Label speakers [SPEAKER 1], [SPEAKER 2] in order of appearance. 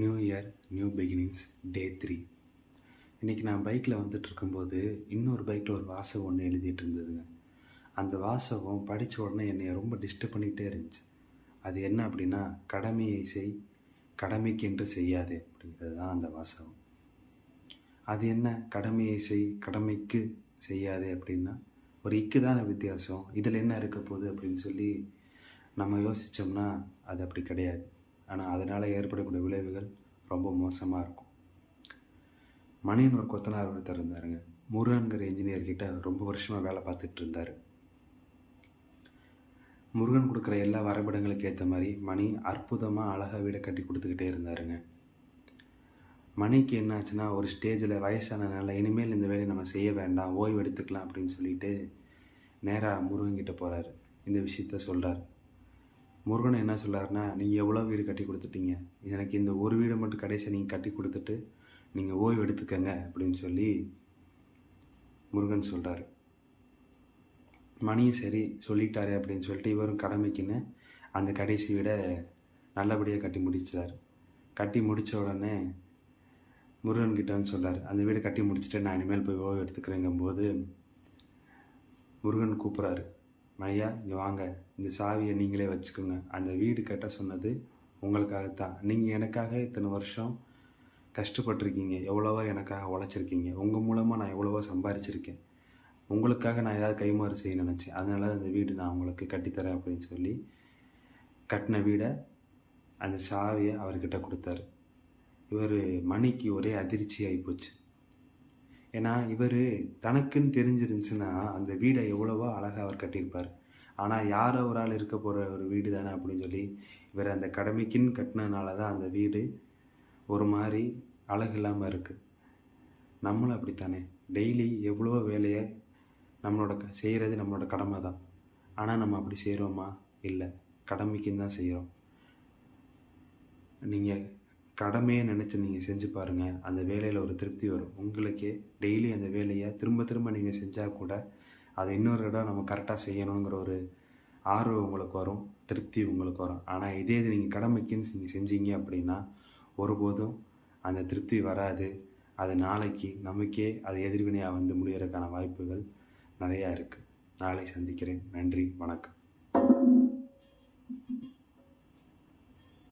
[SPEAKER 1] New year new beginnings டே 3. இன்றைக்கி நான் பைக்கில் வந்துட்டுருக்கும்போது இன்னொரு பைக்கில் ஒரு வாசகம் ஒன்று எழுதிட்டு இருந்ததுங்க. அந்த வாசகம் படித்த உடனே என்னை ரொம்ப டிஸ்டர்ப் பண்ணிகிட்டே இருந்துச்சு. அது என்ன அப்படின்னா, கடமையை செய், கடமைக்கென்று செய்யாதே அப்படிங்கிறது தான் அந்த வாசகம். அது என்ன கடமையை செய், கடமைக்கு செய்யாதே அப்படின்னா, ஒரு இக்கு தானே வித்தியாசம், இதில் என்ன இருக்க போகுது அப்படின்னு சொல்லி நம்ம யோசித்தோம்னா அது அப்படி கிடையாது. ஆனால் அதனால் ஏற்படக்கூடிய விளைவுகள் ரொம்ப மோசமாக இருக்கும். மணின்னு ஒரு கொத்தனார் ஒருத்தர் இருந்தாருங்க. முருகன்கிற இன்ஜினியர்கிட்ட ரொம்ப வருஷமாக வேலை பார்த்துட்டு இருந்தார். முருகன் கொடுக்குற எல்லா வரைபடங்களுக்கு ஏற்ற மாதிரி மணி அற்புதமாக அழகாக வீடை கட்டி கொடுத்துக்கிட்டே இருந்தாருங்க. மணிக்கு என்னாச்சுன்னா, ஒரு ஸ்டேஜில் வயசானதுனால இனிமேல் இந்த வேலையை நம்ம செய்ய வேண்டாம், ஓய்வு எடுத்துக்கலாம் அப்படின்னு சொல்லிட்டு நேராக முருகன்கிட்ட போகிறாரு. இந்த விஷயத்த சொல்கிறார். முருகன் என்ன சொல்கிறாருன்னா, நீங்கள் எவ்வளோ வீடு கட்டி கொடுத்துட்டீங்க, எனக்கு இந்த ஒரு வீடு மட்டும் கடைசியாக நீங்கள் கட்டி கொடுத்துட்டு நீங்கள் ஓய்வு எடுத்துக்கங்க அப்படின்னு சொல்லி முருகன் சொல்கிறார். மணியும் சரி சொல்லிட்டாரு அப்படின்னு சொல்லிட்டு இவரும் கடமைக்குன்னு அந்த கடைசி வீடை நல்லபடியாக கட்டி முடிச்சார். கட்டி முடித்த உடனே முருகன்கிட்ட வந்து சொல்கிறார், அந்த வீடை கட்டி முடிச்சுட்டு நான் இனிமேல் போய் ஓய்வு எடுத்துக்கிறேங்கும்போது முருகன் கூப்பிட்றாரு, ஐயா இங்கே வாங்க, இந்த சாவியை நீங்களே வச்சுக்கோங்க, அந்த வீடு கட்ட சொன்னது உங்களுக்காகத்தான், நீங்கள் எனக்காக இத்தனை வருஷம் கஷ்டப்பட்டிருக்கீங்க, எவ்வளோவா எனக்காக உழைச்சிருக்கீங்க, உங்கள் மூலமாக நான் எவ்வளோவா சம்பாரிச்சிருக்கேன், உங்களுக்காக நான் ஏதாவது கைமாறு செய்ய நினச்சேன், அதனால அந்த வீடு நான் உங்களுக்கு கட்டித்தரேன் அப்படின்னு சொல்லி கட்டின வீடை அந்த சாவியை அவர்கிட்ட கொடுத்தாரு. இவர் மணிக்கு ஒரே அதிர்ச்சி ஆகிப்போச்சு. ஏன்னா இவர் தனக்குன்னு தெரிஞ்சிருந்துச்சுன்னா அந்த வீடை எவ்வளவோ அழகாக அவர் கட்டியிருப்பார். ஆனால் யாரோ ஒரு ஆள் இருக்க போகிற ஒரு வீடு தானே அப்படின்னு சொல்லி இவர் அந்த கடமைக்குன்னு கட்டினதுனால தான் அந்த வீடு ஒரு மாதிரி அழகு இல்லாமல் இருக்குது. நம்மளும் அப்படித்தானே, டெய்லி எவ்வளோ வேலையை செய்கிறது நம்மளோட கடமை தான். ஆனால் நம்ம அப்படி செய்கிறோமா? இல்லை, கடமைக்குன்னு தான் செய்கிறோம். நீங்கள் கடமையை நினச்சி நீங்கள் செஞ்சு பாருங்கள், அந்த வேலையில் ஒரு திருப்தி வரும். உங்களுக்கே டெய்லி அந்த வேலையை திரும்ப திரும்ப நீங்கள் செஞ்சால் கூட அதை இன்னொரு இடம் நம்ம கரெக்டாக செய்யணுங்கிற ஒரு ஆர்வம் உங்களுக்கு வரும், திருப்தி உங்களுக்கு வரும். ஆனால் இதே இது நீங்கள் கடமைக்குன்னு நீங்கள் செஞ்சீங்க அப்படின்னா ஒருபோதும் அந்த திருப்தி வராது. அது நாளைக்கு நமக்கே அது எதிர்வினையாக வந்து முடியறதுக்கான வாய்ப்புகள் நிறையா இருக்குது. நாளை சந்திக்கிறேன். நன்றி, வணக்கம்.